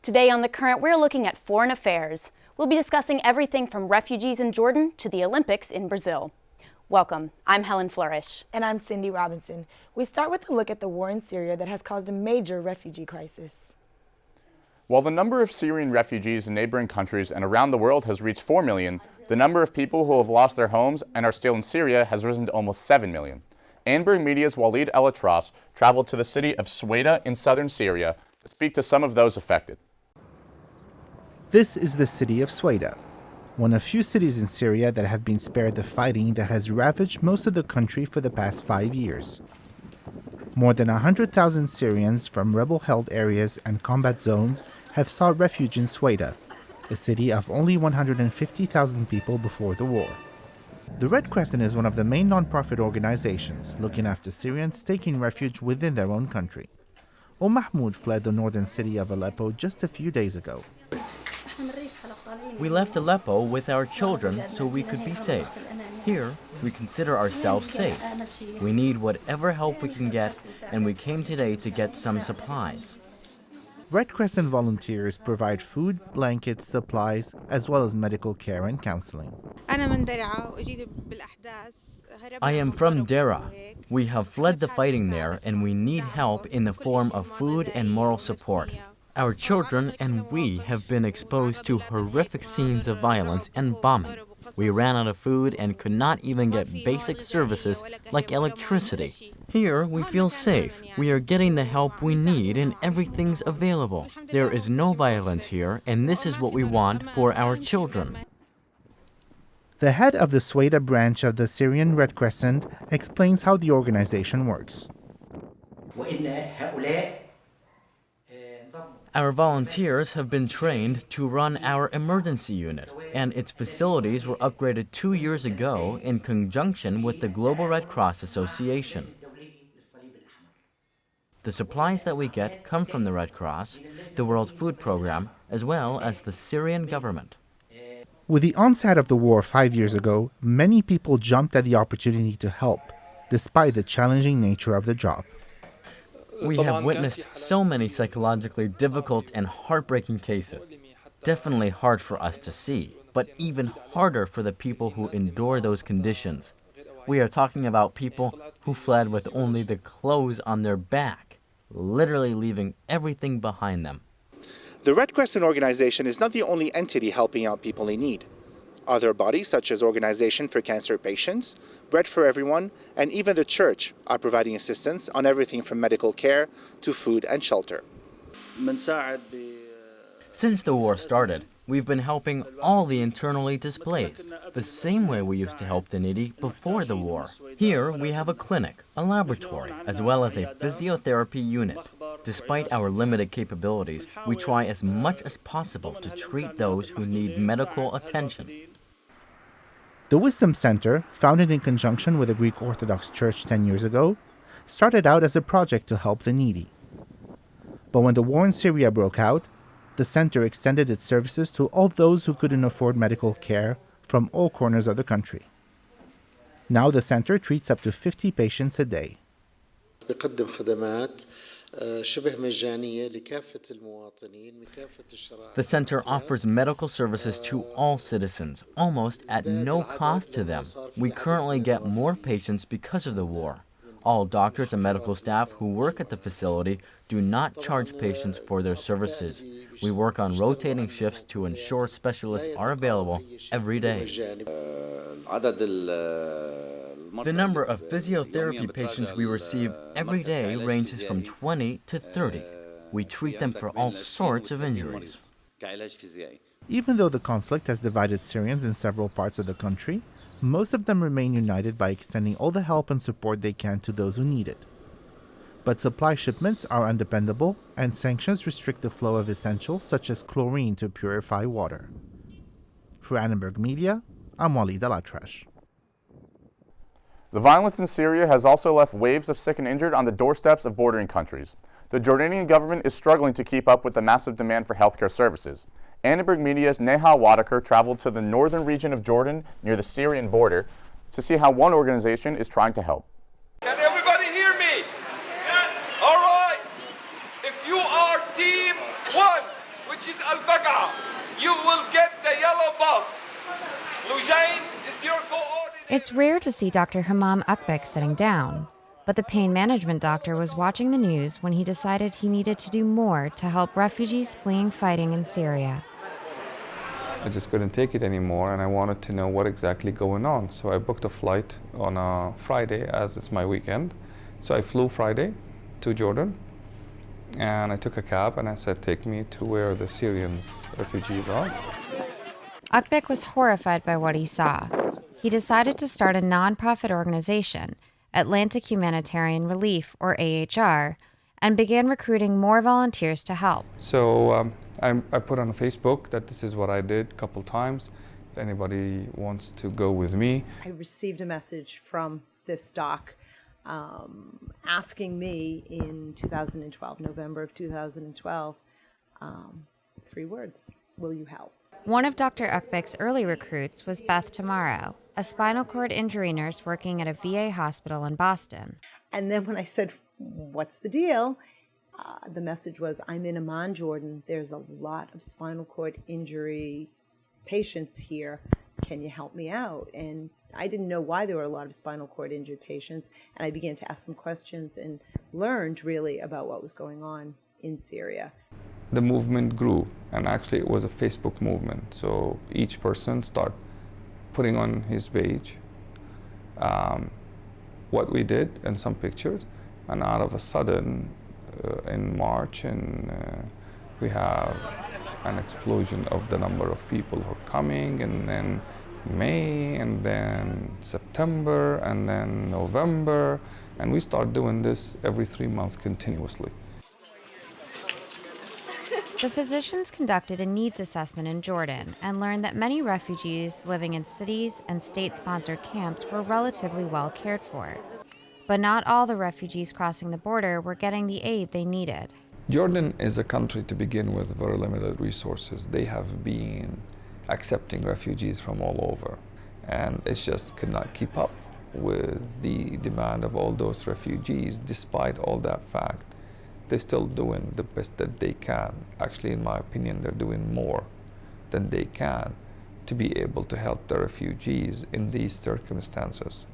Today on The Current, we're looking at foreign affairs. We'll be discussing everything from refugees in Jordan to the Olympics in Brazil. Welcome, I'm Helen Flourish. And I'm Cindy Robinson. We start with a look at the war in Syria that has caused a major refugee crisis. While the number of Syrian refugees in neighboring countries and around the world has reached 4 million, the number of people who have lost their homes and are still in Syria has risen to almost 7 million. Annenberg Media's Walid El-Atras traveled to the city of Sueda in southern Syria to speak to some of those affected. This is the city of Sueda, one of few cities in Syria that have been spared the fighting that has ravaged most of the country for the past 5 years. More than 100,000 Syrians from rebel-held areas and combat zones have sought refuge in Sueda, a city of only 150,000 people before the war. The Red Crescent is one of the main non-profit organizations looking after Syrians taking refuge within their own country. Mahmoud fled the northern city of Aleppo just a few days ago. We left Aleppo with our children so we could be safe. Here, we consider ourselves safe. We need whatever help we can get, and we came today to get some supplies. Red Crescent volunteers provide food, blankets, supplies, as well as medical care and counseling. I am from Dera. We have fled the fighting there, and we need help in the form of food and moral support. Our children and we have been exposed to horrific scenes of violence and bombing. We ran out of food and could not even get basic services like electricity. Here, we feel safe. We are getting the help we need and everything's available. There is no violence here, and this is what we want for our children. The head of the Sueda branch of the Syrian Red Crescent explains how the organization works. Our volunteers have been trained to run our emergency unit, and its facilities were upgraded 2 years ago in conjunction with the Global Red Cross Association. The supplies that we get come from the Red Cross, the World Food Program, as well as the Syrian government. With the onset of the war 5 years ago, many people jumped at the opportunity to help, despite the challenging nature of the job. We have witnessed so many psychologically difficult and heartbreaking cases. Definitely hard for us to see, but even harder for the people who endure those conditions. We are talking about people who fled with only the clothes on their back, literally leaving everything behind them. The Red Crescent organization is not the only entity helping out people in need. Other bodies, such as Organization for Cancer Patients, Bread for Everyone, and even the church are providing assistance on everything from medical care to food and shelter. Since the war started, we've been helping all the internally displaced, the same way we used to help the needy before the war. Here, we have a clinic, a laboratory, as well as a physiotherapy unit. Despite our limited capabilities, we try as much as possible to treat those who need medical attention. The Wisdom Center, founded in conjunction with the Greek Orthodox Church 10 years ago, started out as a project to help the needy. But when the war in Syria broke out, the center extended its services to all those who couldn't afford medical care from all corners of the country. Now the center treats up to 50 patients a day. The center offers medical services to all citizens, almost at no cost to them. We currently get more patients because of the war. All doctors and medical staff who work at the facility do not charge patients for their services. We work on rotating shifts to ensure specialists are available every day. The number of physiotherapy patients we receive every day ranges from 20 to 30. We treat them for all sorts of injuries. Even though the conflict has divided Syrians in several parts of the country, most of them remain united by extending all the help and support they can to those who need it. But supply shipments are undependable, and sanctions restrict the flow of essentials such as chlorine to purify water. For Annenberg Media, I'm Walid El-Atras. The violence in Syria has also left waves of sick and injured on the doorsteps of bordering countries. The Jordanian government is struggling to keep up with the massive demand for healthcare services. Annenberg Media's Neha Wadaker traveled to the northern region of Jordan near the Syrian border to see how one organization is trying to help. Can everybody hear me? Yes. All right. If you are team one, which you will get the yellow bus. Lujain is your coordinator. It's rare to see Dr. Hammam Akbek sitting down, but the pain management doctor was watching the news when he decided he needed to do more to help refugees fleeing fighting in Syria. I just couldn't take it anymore, and I wanted to know what exactly going on. So I booked a flight on a Friday, as it's my weekend. So I flew Friday to Jordan, and I took a cab, and I said, take me to where the Syrians refugees are. Akbek was horrified by what he saw. He decided to start a nonprofit organization, Atlantic Humanitarian Relief, or AHR, and began recruiting more volunteers to help. So I put on Facebook that this is what I did a couple times. If anybody wants to go with me. I received a message from this doc asking me in 2012, November of 2012, 3 words: will you help? One of Dr. Akbek's early recruits was Beth Tomorrow, a spinal cord injury nurse working at a VA hospital in Boston. And then when I said, what's the deal? The message was, I'm in Amman, Jordan. There's a lot of spinal cord injury patients here. Can you help me out? And I didn't know why there were a lot of spinal cord injured patients. And I began to ask some questions and learned really about what was going on in Syria. The movement grew, and actually it was a Facebook movement. So each person started putting on his page what we did and some pictures, and out of a sudden in March, and we have an explosion of the number of people who are coming, and then May, and then September, and then November, and we start doing this every 3 months continuously. The physicians conducted a needs assessment in Jordan and learned that many refugees living in cities and state-sponsored camps were relatively well cared for. But not all the refugees crossing the border were getting the aid they needed. Jordan is a country, to begin with, very limited resources. They have been accepting refugees from all over, and it just could not keep up with the demand of all those refugees. Despite all that fact, they're still doing the best that they can. Actually, in my opinion, they're doing more than they can to be able to help the refugees in these circumstances.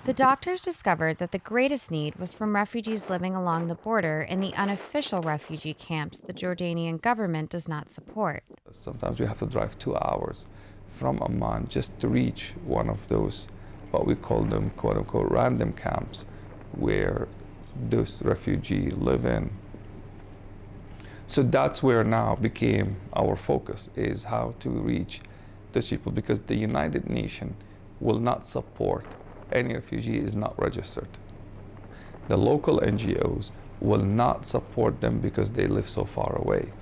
The doctors discovered that the greatest need was from refugees living along the border in the unofficial refugee camps the Jordanian government does not support. Sometimes we have to drive 2 hours from Amman just to reach one of those, what we call them, quote-unquote, random camps, where those refugees live in. So that's where now became our focus, is how to reach those people, because the United Nations will not support any refugee is not registered. The local NGOs will not support them because they live so far away.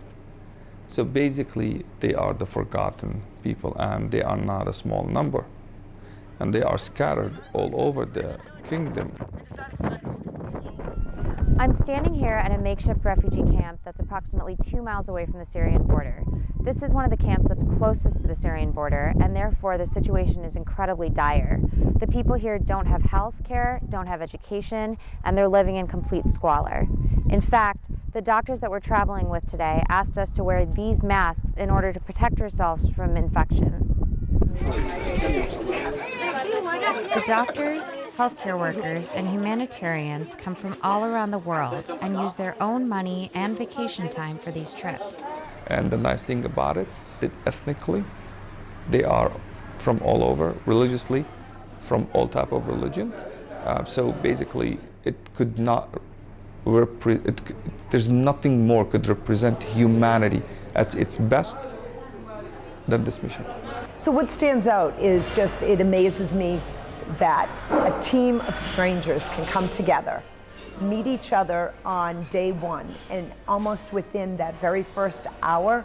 So basically, they are the forgotten people, and they are not a small number. And they are scattered all over the kingdom. I'm standing here at a makeshift refugee camp that's approximately 2 miles away from the Syrian border. This is one of the camps that's closest to the Syrian border, and therefore the situation is incredibly dire. The people here don't have health care, don't have education, and they're living in complete squalor. In fact, the doctors that we're traveling with today asked us to wear these masks in order to protect ourselves from infection. The doctors, healthcare workers, and humanitarians come from all around the world and use their own money and vacation time for these trips. And the nice thing about it, that ethnically, they are from all over, religiously, from all type of religion. So basically, it could not, there's nothing more could represent humanity at its best than this mission. So what stands out is just, it amazes me that a team of strangers can come together, meet each other on day one, and almost within that very first hour,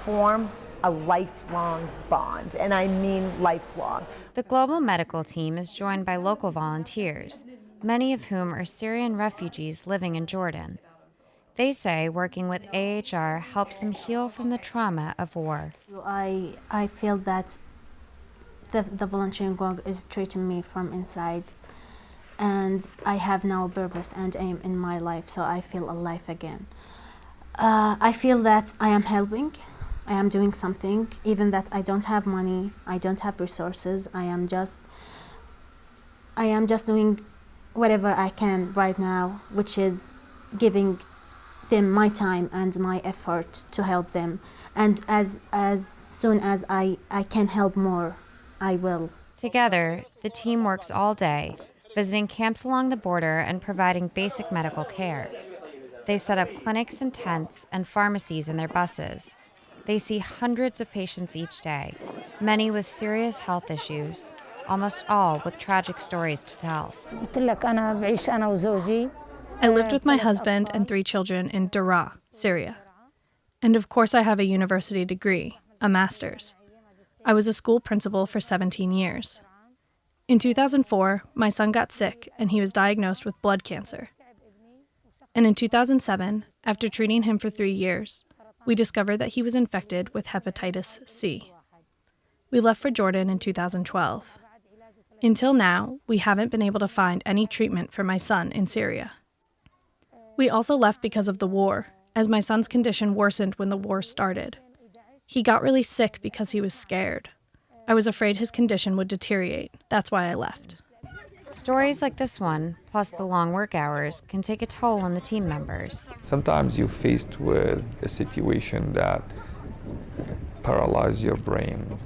form a lifelong bond, and I mean lifelong. The global medical team is joined by local volunteers, many of whom are Syrian refugees living in Jordan. They say working with AHR helps them heal from the trauma of war. I feel that the volunteering work is treating me from inside, and I have now a purpose and aim in my life, so I feel alive again. I feel that I am helping I am doing something, even that I don't have money, I don't have resources. I am just doing whatever I can right now, which is giving them my time and my effort to help them. And as soon as I can help more, I will. Together, the team works all day, visiting camps along the border and providing basic medical care. They set up clinics and tents and pharmacies in their buses. They see hundreds of patients each day, many with serious health issues, almost all with tragic stories to tell. I lived with my husband and 3 children in Daraa, Syria. And of course I have a university degree, a master's. I was a school principal for 17 years. In 2004, my son got sick and he was diagnosed with blood cancer. And in 2007, after treating him for 3 years, we discovered that he was infected with hepatitis C. We left for Jordan in 2012. Until now, we haven't been able to find any treatment for my son in Syria. We also left because of the war, as my son's condition worsened when the war started. He got really sick because he was scared. I was afraid his condition would deteriorate. That's why I left. Stories like this one, plus the long work hours, can take a toll on the team members. Sometimes you're faced with a situation that paralyzes your brain.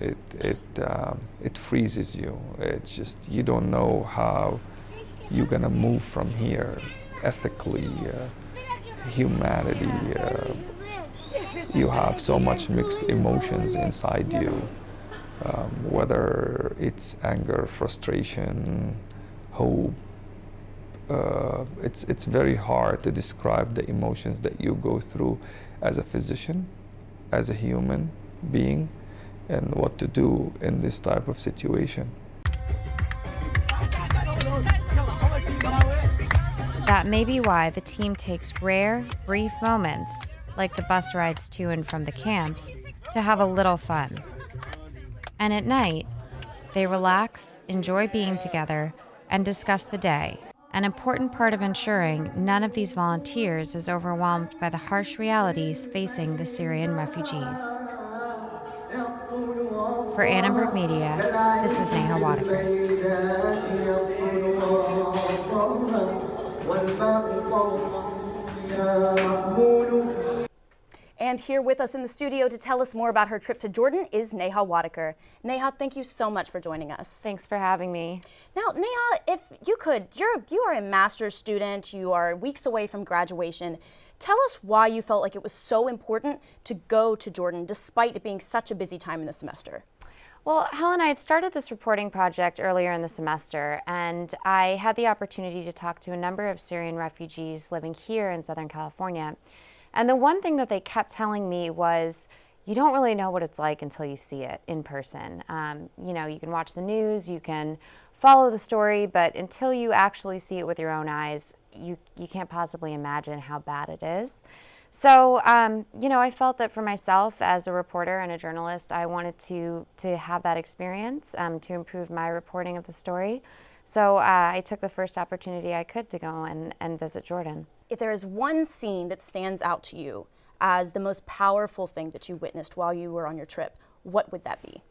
It freezes you. It's just, you don't know how you're gonna move from here ethically, humanity. You have so much mixed emotions inside you, whether it's anger, frustration, hope. It's very hard to describe the emotions that you go through as a physician, as a human being, and what to do in this type of situation. That may be why the team takes rare, brief moments, like the bus rides to and from the camps, to have a little fun. And at night, they relax, enjoy being together, and discuss the day, an important part of ensuring none of these volunteers is overwhelmed by the harsh realities facing the Syrian refugees. For Annenberg Media, this is Neha Wadekar. And here with us in the studio to tell us more about her trip to Jordan is Neha Wadekar. Neha, thank you so much for joining us. Thanks for having me. Now, Neha, if you could, you are a master's student, you are weeks away from graduation. Tell us why you felt like it was so important to go to Jordan despite it being such a busy time in the semester. Well, Helen, I had started this reporting project earlier in the semester, and I had the opportunity to talk to a number of Syrian refugees living here in Southern California. And the one thing that they kept telling me was, you don't really know what it's like until you see it in person. You know, you can watch the news, you can follow the story, but until you actually see it with your own eyes, you can't possibly imagine how bad it is. So, you know, I felt that for myself as a reporter and a journalist, I wanted to have that experience to improve my reporting of the story. So I took the first opportunity I could to go and visit Jordan. If there is one scene that stands out to you as the most powerful thing that you witnessed while you were on your trip, what would that be?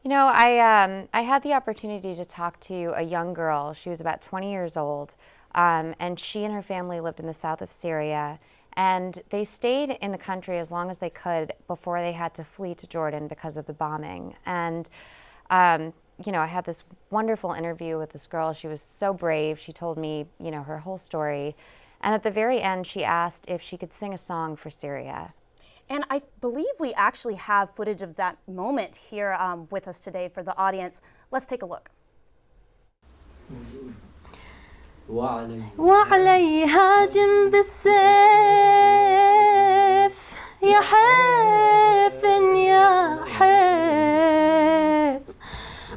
You know, I had the opportunity to talk to a young girl. She was about 20 years old, and she and her family lived in the south of Syria. And they stayed in the country as long as they could before they had to flee to Jordan because of the bombing. And, you know, I had this wonderful interview with this girl. She was so brave. She told me, you know, her whole story. And at the very end, she asked if she could sing a song for Syria. And I believe we actually have footage of that moment here with us today for the audience. Let's take a look. وعلي هاجم بالسيف يا حيف يا حيف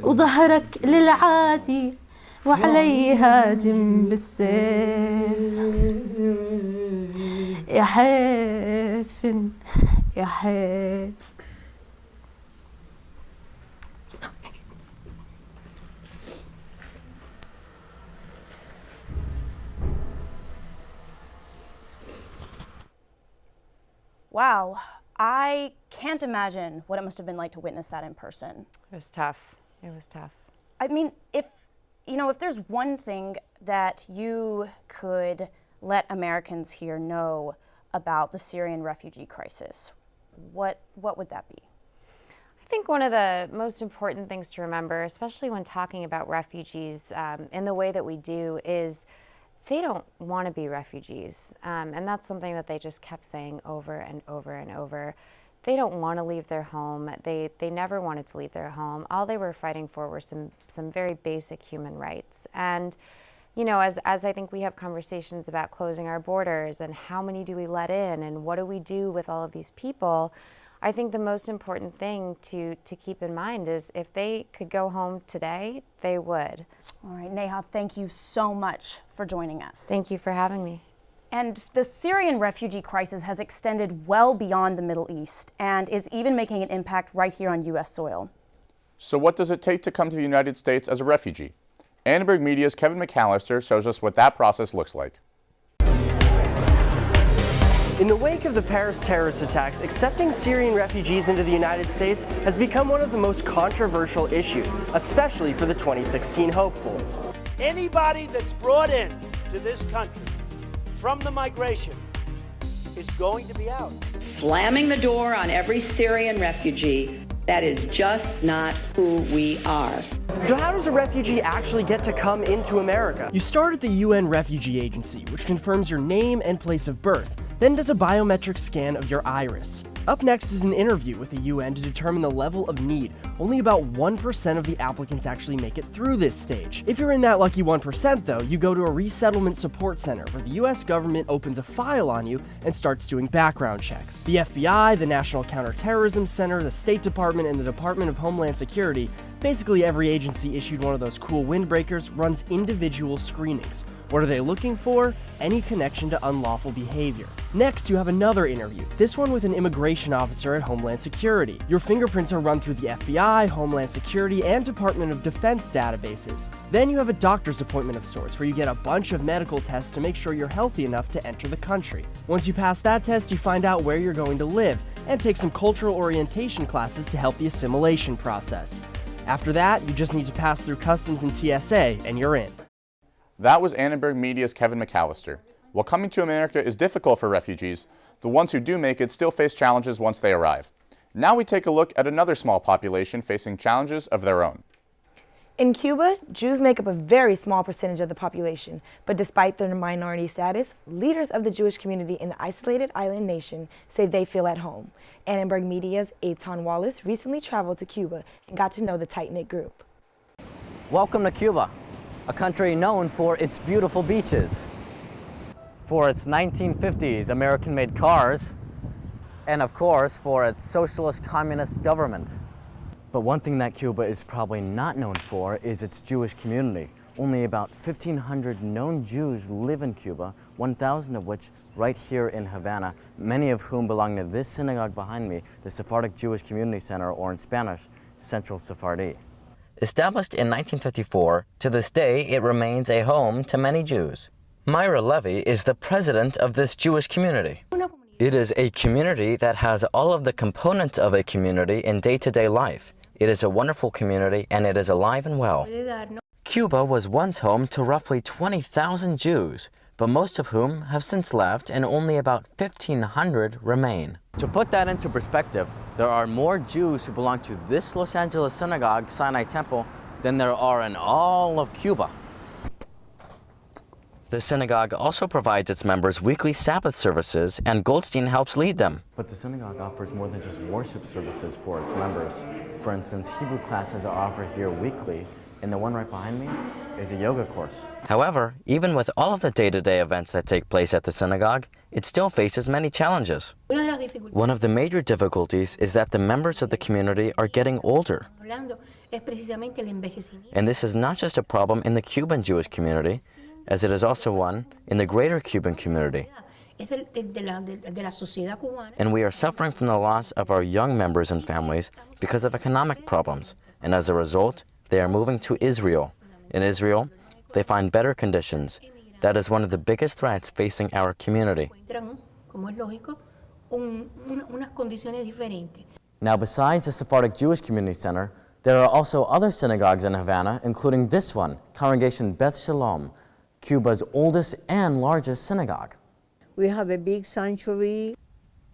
وظهرك للعادي وعلي هاجم بالسيف يا حيف يا حيف. Wow, I can't imagine what it must have been like to witness that in person. It was tough. It was tough. I mean, if there's one thing that you could let Americans here know about the Syrian refugee crisis, what would that be? I think one of the most important things to remember, especially when talking about refugees in the way that we do, is they don't want to be refugees. And that's something that they just kept saying over and over and over. They don't want to leave their home. They never wanted to leave their home. All they were fighting for were some very basic human rights. And as I think we have conversations about closing our borders and how many do we let in and what do we do with all of these people, I think the most important thing to keep in mind is if they could go home today, they would. All right, Neha, thank you so much for joining us. Thank you for having me. And the Syrian refugee crisis has extended well beyond the Middle East and is even making an impact right here on U.S. soil. So what does it take to come to the United States as a refugee? Annenberg Media's Kevin McAllister shows us what that process looks like. In the wake of the Paris terrorist attacks, accepting Syrian refugees into the United States has become one of the most controversial issues, especially for the 2016 hopefuls. Anybody that's brought in to this country from the migration is going to be out. Slamming the door on every Syrian refugee, that is just not who we are. So how does a refugee actually get to come into America? You start at the UN Refugee Agency, which confirms your name and place of birth, then does a biometric scan of your iris. Up next is an interview with the UN to determine the level of need. Only about 1% of the applicants actually make it through this stage. If you're in that lucky 1% though, you go to a resettlement support center where the US government opens a file on you and starts doing background checks. The FBI, the National Counterterrorism Center, the State Department, and the Department of Homeland Security, basically every agency issued one of those cool windbreakers, runs individual screenings. What are they looking for? Any connection to unlawful behavior. Next, you have another interview, this one with an immigration officer at Homeland Security. Your fingerprints are run through the FBI, Homeland Security, and Department of Defense databases. Then you have a doctor's appointment of sorts, where you get a bunch of medical tests to make sure you're healthy enough to enter the country. Once you pass that test, you find out where you're going to live, and take some cultural orientation classes to help the assimilation process. After that, you just need to pass through customs and TSA, and you're in. That was Annenberg Media's Kevin McAllister. While coming to America is difficult for refugees, the ones who do make it still face challenges once they arrive. Now we take a look at another small population facing challenges of their own. In Cuba, Jews make up a very small percentage of the population, but despite their minority status, leaders of the Jewish community in the isolated island nation say they feel at home. Annenberg Media's Eitan Wallace recently traveled to Cuba and got to know the tight-knit group. Welcome to Cuba, a country known for its beautiful beaches, for its 1950s American-made cars, and of course for its socialist communist government. But one thing that Cuba is probably not known for is its Jewish community. Only about 1,500 known Jews live in Cuba, 1,000 of which right here in Havana, many of whom belong to this synagogue behind me, the Sephardic Jewish Community Center, or in Spanish, Central Sephardi. Established in 1954, to this day it remains a home to many Jews. Myra Levy is the president of this Jewish community. It is a community that has all of the components of a community in day-to-day life. It is a wonderful community and it is alive and well. Cuba was once home to roughly 20,000 Jews, but most of whom have since left and only about 1,500 remain. To put that into perspective, there are more Jews who belong to this Los Angeles synagogue, Sinai Temple, than there are in all of Cuba. The synagogue also provides its members weekly Sabbath services, and Goldstein helps lead them. But the synagogue offers more than just worship services for its members. For instance, Hebrew classes are offered here weekly, and the one right behind me is a yoga course. However, even with all of the day-to-day events that take place at the synagogue, it still faces many challenges. One of the major difficulties is that the members of the community are getting older. And this is not just a problem in the Cuban Jewish community, as it is also one in the greater Cuban community. And we are suffering from the loss of our young members and families because of economic problems, and as a result, they are moving to Israel. In Israel, they find better conditions. That is one of the biggest threats facing our community. unas condiciones diferentes. Now, besides the Sephardic Jewish Community Center, there are also other synagogues in Havana, including this one, Congregation Beth Shalom, Cuba's oldest and largest synagogue. We have a big sanctuary.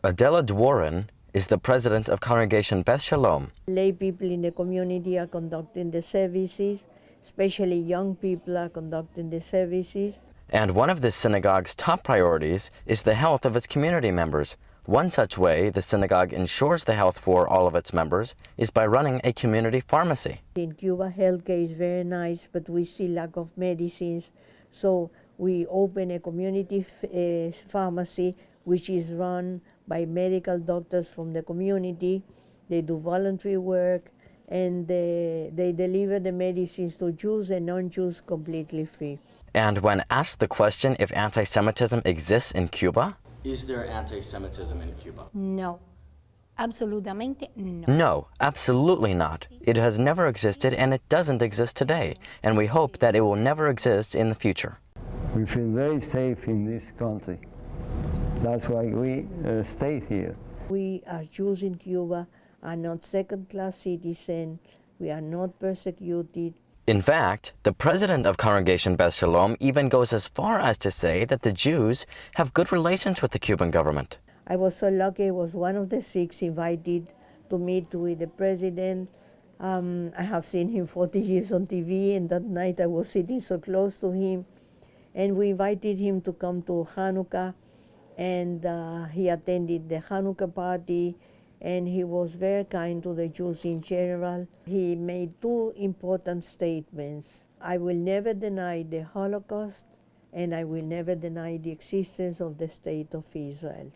Adela Dworin is the president of Congregation Beth Shalom. Lay people in the community are conducting the services, especially young people are conducting the services. And one of this synagogue's top priorities is the health of its community members. One such way the synagogue ensures the health for all of its members is by running a community pharmacy. In Cuba, healthcare is very nice, but we see lack of medicines. So we open a community pharmacy, which is run by medical doctors from the community. They do voluntary work, and they deliver the medicines to Jews and non-Jews completely free. And when asked the question if anti-Semitism exists in Cuba, Is there anti-Semitism in Cuba? No. Absolutamente no. no, absolutely not. It has never existed and it doesn't exist today, and we hope that it will never exist in the future. We feel very safe in this country. That's why we stay here. We as Jews in Cuba are not second-class citizens. We are not persecuted. In fact, the president of Congregation Beth Shalom even goes as far as to say that the Jews have good relations with the Cuban government. I was so lucky. I was one of the 6 invited to meet with the president. I have seen him 40 years on TV, and that night I was sitting so close to him. And we invited him to come to Hanukkah, and he attended the Hanukkah party, and he was very kind to the Jews in general. He made 2 important statements. I will never deny the Holocaust, and I will never deny the existence of the State of Israel.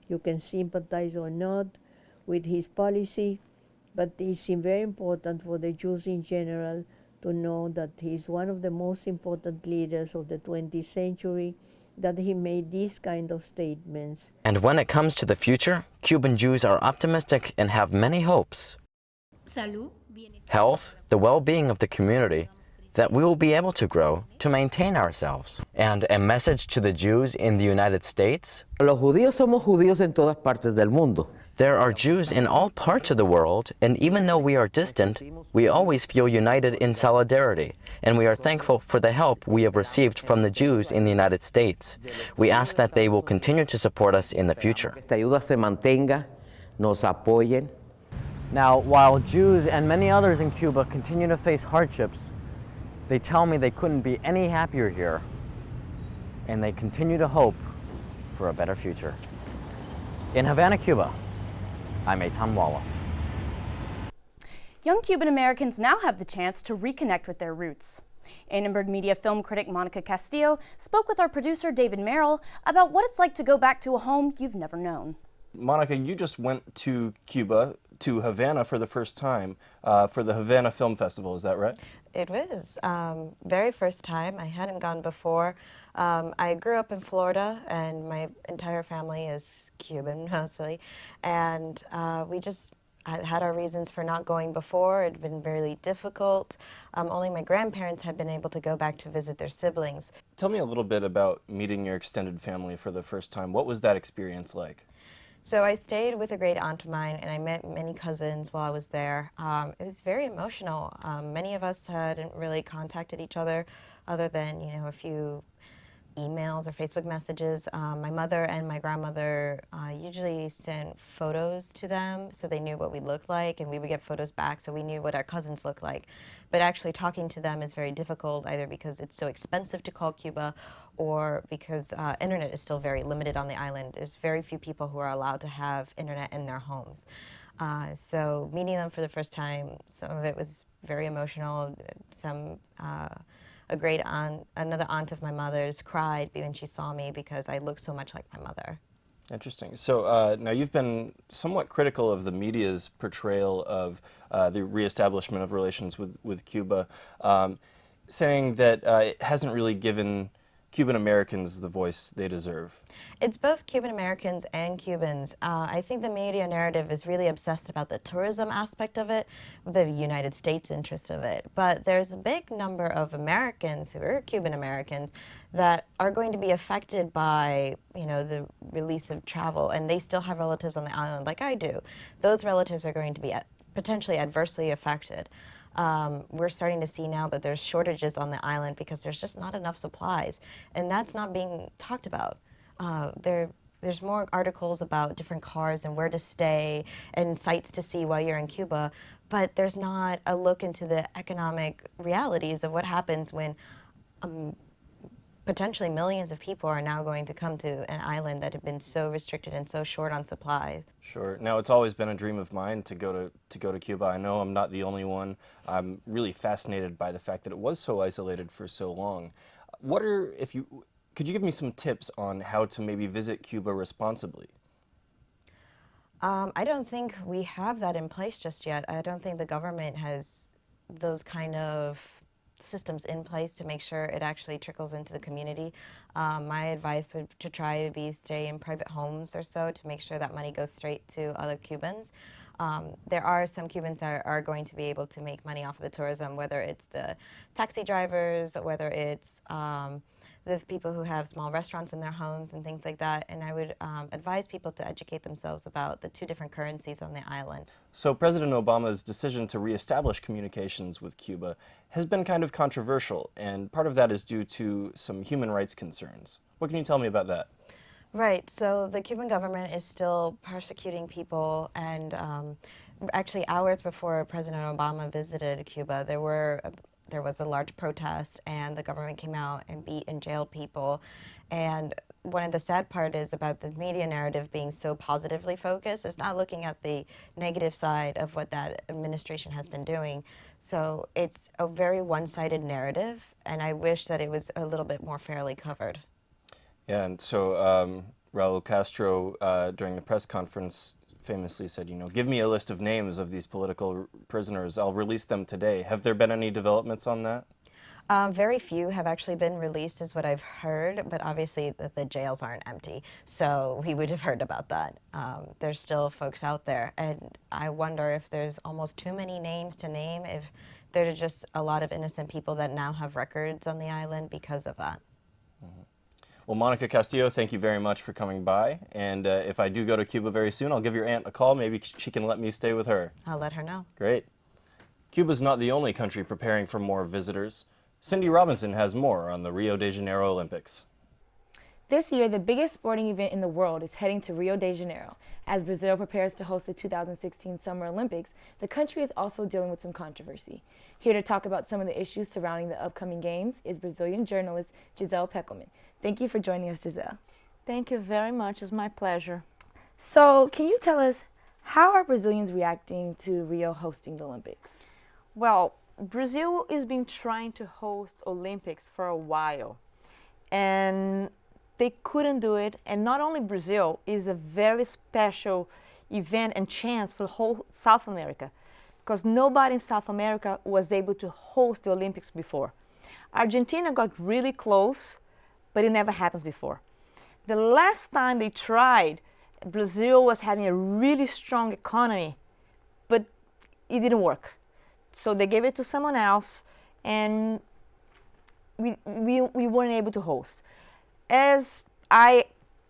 You can sympathize or not with his policy, but it's very important for the Jews in general to know that he's one of the most important leaders of the 20th century, that he made these kind of statements. And when it comes to the future, Cuban Jews are optimistic and have many hopes. Health, the well-being of the community, that we will be able to grow to maintain ourselves. And a message to the Jews in the United States. Los judíos somos judíos en todas partes del mundo. There are Jews in all parts of the world, and even though we are distant, we always feel united in solidarity, and we are thankful for the help we have received from the Jews in the United States. We ask that they will continue to support us in the future. Esta ayuda se mantenga, nos apoyen. Now, while Jews and many others in Cuba continue to face hardships, they tell me they couldn't be any happier here, and they continue to hope for a better future. In Havana, Cuba, I'm Eitan Wallace. Young Cuban Americans now have the chance to reconnect with their roots. Annenberg Media film critic Monica Castillo spoke with our producer David Merrill about what it's like to go back to a home you've never known. Monica, you just went to Cuba, to Havana for the first time, for the Havana Film Festival, is that right? It was. Very first time. I hadn't gone before. I grew up in Florida, and my entire family is Cuban, mostly. And we just had our reasons for not going before. It had been really difficult. Only my grandparents had been able to go back to visit their siblings. Tell me a little bit about meeting your extended family for the first time. What was that experience like? So I stayed with a great aunt of mine, and I met many cousins while I was there. It was very emotional. Many of us hadn't really contacted each other than, a few emails or Facebook messages. My mother and my grandmother usually sent photos to them so they knew what we looked like, and we would get photos back so we knew what our cousins looked like. But actually talking to them is very difficult, either because it's so expensive to call Cuba or because internet is still very limited on the island. There's very few people who are allowed to have internet in their homes. So meeting them for the first time, some of it was very emotional. A great aunt, another aunt of my mother's, cried when she saw me because I looked so much like my mother. Interesting. So now you've been somewhat critical of the media's portrayal of the reestablishment of relations with Cuba, saying that it hasn't really given Cuban Americans the voice they deserve? It's both Cuban Americans and Cubans. I think the media narrative is really obsessed about the tourism aspect of it, the United States interest of it. But there's a big number of Americans who are Cuban Americans that are going to be affected by, the release of travel, and they still have relatives on the island like I do. Those relatives are going to be potentially adversely affected. We're starting to see now that there's shortages on the island because there's just not enough supplies, and that's not being talked about. There's more articles about different cars and where to stay and sites to see while you're in Cuba, but there's not a look into the economic realities of what happens when potentially millions of people are now going to come to an island that had been so restricted and so short on supplies. Sure. Now, it's always been a dream of mine to go to Cuba. I know I'm not the only one. I'm really fascinated by the fact that it was so isolated for so long. Could you give me some tips on how to maybe visit Cuba responsibly? I don't think we have that in place just yet. I don't think the government has those kind of systems in place to make sure it actually trickles into the community. My advice would to try to be stay in private homes or so to make sure that money goes straight to other Cubans. There are some Cubans that are going to be able to make money off of the tourism, whether it's the taxi drivers, whether it's the people who have small restaurants in their homes and things like that. And I would advise people to educate themselves about the two different currencies on the island. So President Obama's decision to reestablish communications with Cuba has been kind of controversial, and part of that is due to some human rights concerns. What can you tell me about that? Right, so the Cuban government is still persecuting people, and actually hours before President Obama visited Cuba, there was a large protest, and the government came out and beat and jailed people. And one of the sad part is about the media narrative being so positively focused. It's not looking at the negative side of what that administration has been doing. So it's a very one-sided narrative, and I wish that it was a little bit more fairly covered. Yeah, and so Raul Castro, during the press conference, famously said, give me a list of names of these political prisoners. I'll release them today. Have there been any developments on that? Very few have actually been released is what I've heard, but obviously the jails aren't empty, so we would have heard about that. There's still folks out there, and I wonder if there's almost too many names to name, if there's just a lot of innocent people that now have records on the island because of that. Mm-hmm. Well, Monica Castillo, thank you very much for coming by, and if I do go to Cuba very soon, I'll give your aunt a call. Maybe she can let me stay with her. I'll let her know. Great. Cuba's not the only country preparing for more visitors. Cindy Robinson has more on the Rio de Janeiro Olympics. This year, the biggest sporting event in the world is heading to Rio de Janeiro. As Brazil prepares to host the 2016 Summer Olympics, the country is also dealing with some controversy. Here to talk about some of the issues surrounding the upcoming games is Brazilian journalist Giselle Peckelman. Thank you for joining us, Giselle. Thank you very much. It's my pleasure. So, can you tell us, how are Brazilians reacting to Rio hosting the Olympics? Well, Brazil has been trying to host Olympics for a while, and they couldn't do it. And not only Brazil, is a very special event and chance for the whole South America, because nobody in South America was able to host the Olympics before. Argentina got really close, but it never happens before. The last time they tried, Brazil was having a really strong economy, but it didn't work. So they gave it to someone else, and we weren't able to host. As I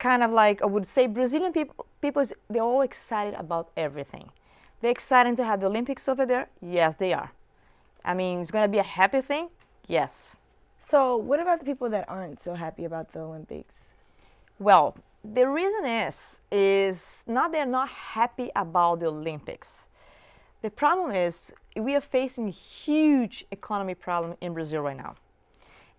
would say, Brazilian people, they're all excited about everything. They're excited to have the Olympics over there. Yes, they are. I mean, it's going to be a happy thing. Yes. So what about the people that aren't so happy about the Olympics? Well, the reason is not they're not happy about the Olympics. The problem is we are facing a huge economy problem in Brazil right now.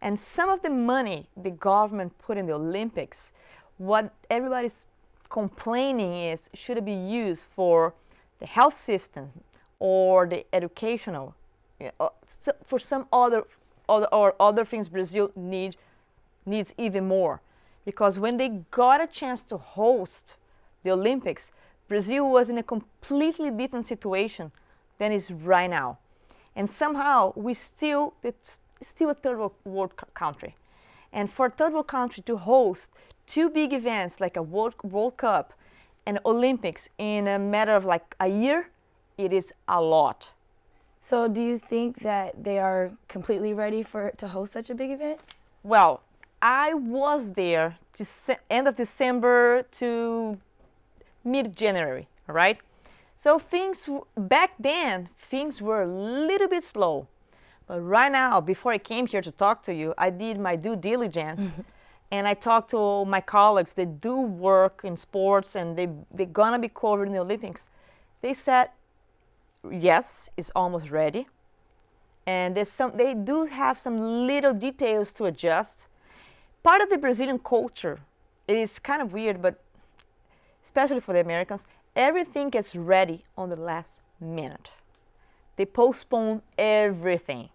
And some of the money the government put in the Olympics, what everybody's complaining is should it be used for the health system or the educational, for some other things Brazil needs even more. Because when they got a chance to host the Olympics, Brazil was in a completely different situation than it is right now. And somehow it's still a third world country. And for a third world country to host two big events like a World Cup and Olympics in a matter of like a year, it is a lot. So do you think that they are completely ready to host such a big event? Well, I was there end of December to mid-January, all right? So back then, things were a little bit slow. But right now, before I came here to talk to you, I did my due diligence and I talked to my colleagues that do work in sports and they're gonna be covered in the Olympics. They said, yes, it's almost ready. And they do have some little details to adjust. Part of the Brazilian culture, it is kind of weird, but especially for the Americans, everything gets ready on the last minute. They postpone everything.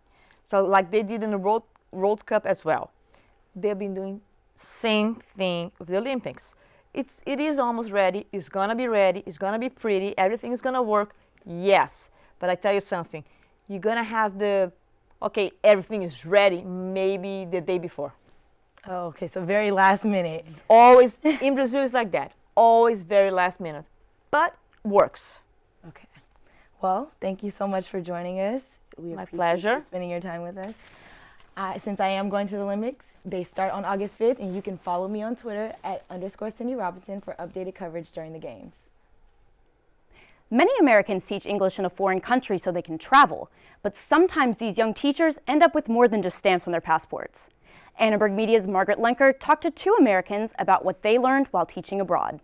So like they did in the World Cup as well. They've been doing same thing with the Olympics. It is almost ready, it's gonna be ready, it's gonna be pretty, everything is gonna work, yes. But I tell you something, you're gonna have okay, everything is ready maybe the day before. Oh, okay, so very last minute. Always, in Brazil it's like that, always very last minute, but works. Okay, well, thank you so much for joining us. My pleasure. You spending your time with us. Since I am going to the Olympics, they start on August 5th, and you can follow me on Twitter at _Cindy Robinson for updated coverage during the games. Many Americans teach English in a foreign country so they can travel, but sometimes these young teachers end up with more than just stamps on their passports. Annenberg Media's Margaret Lenker talked to 2 Americans about what they learned while teaching abroad.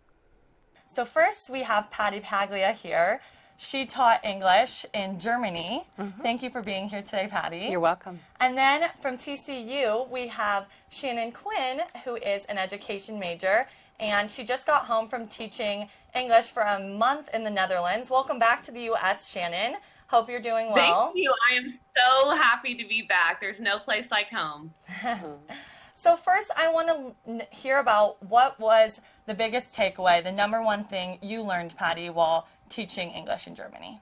So first we have Patty Paglia here. She taught English in Germany. Thank you for being here today, Patty. You're welcome. And then from TCU, we have Shannon Quinn, who is an education major, and she just got home from teaching English for a month in the Netherlands. Welcome back to the U.S., Shannon. Hope you're doing well. Thank you. I am so happy to be back. There's no place like home. So first, I want to hear about what was the biggest takeaway, the number one thing you learned, Patty, while teaching English in Germany.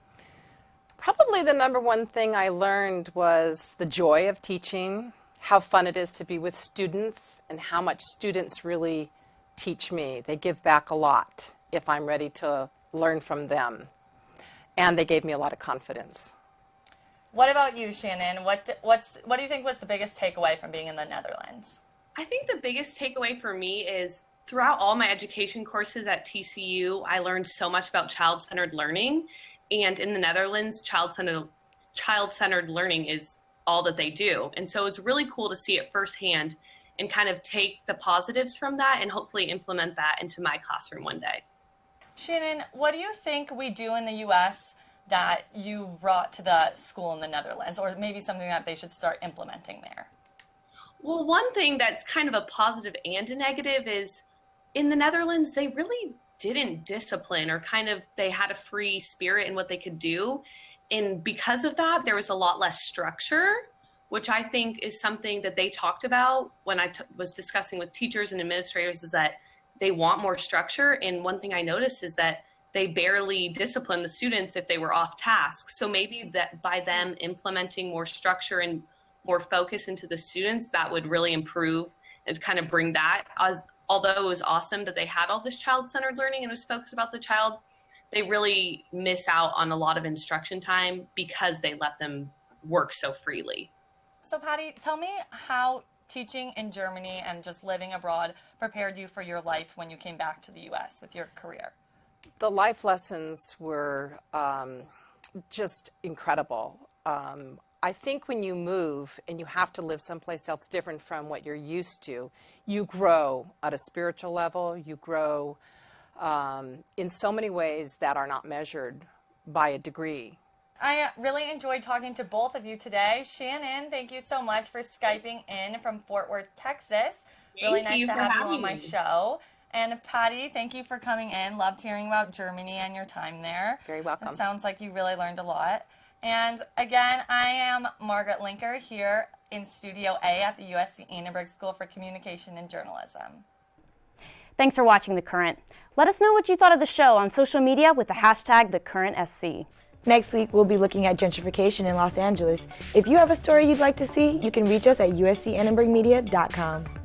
Probably the number one thing I learned was the joy of teaching, how fun it is to be with students, and how much students really teach me. They give back a lot if I'm ready to learn from them. And they gave me a lot of confidence. What about you, Shannon? What do you think was the biggest takeaway from being in the Netherlands? I think the biggest takeaway for me is throughout all my education courses at TCU, I learned so much about child-centered learning. And in the Netherlands, child-centered learning is all that they do. And so it's really cool to see it firsthand and kind of take the positives from that and hopefully implement that into my classroom one day. Shannon, what do you think we do in the U.S. that you brought to the school in the Netherlands, or maybe something that they should start implementing there? Well, one thing that's kind of a positive and a negative is in the Netherlands, they really didn't discipline, or kind of they had a free spirit in what they could do. And because of that, there was a lot less structure, which I think is something that they talked about when I was discussing with teachers and administrators, is that they want more structure. And one thing I noticed is that they barely discipline the students if they were off task. So maybe that by them implementing more structure and more focus into the students, that would really improve and kind of bring that. Although it was awesome that they had all this child-centered learning and it was focused about the child, they really miss out on a lot of instruction time because they let them work so freely. So Patty, tell me how teaching in Germany and just living abroad prepared you for your life when you came back to the U.S. with your career. The life lessons were just incredible. I think when you move and you have to live someplace else different from what you're used to, you grow at a spiritual level, you grow in so many ways that are not measured by a degree. I really enjoyed talking to both of you today. Shannon, thank you so much for Skyping in from Fort Worth, Texas. Really nice to have you on my show. And Patty, thank you for coming in. Loved hearing about Germany and your time there. Very welcome. It sounds like you really learned a lot. And again, I am Margaret Lenker here in Studio A at the USC Annenberg School for Communication and Journalism. Thanks for watching The Current. Let us know what you thought of the show on social media with the hashtag TheCurrentSC. Next week, we'll be looking at gentrification in Los Angeles. If you have a story you'd like to see, you can reach us at uscannenbergmedia.com.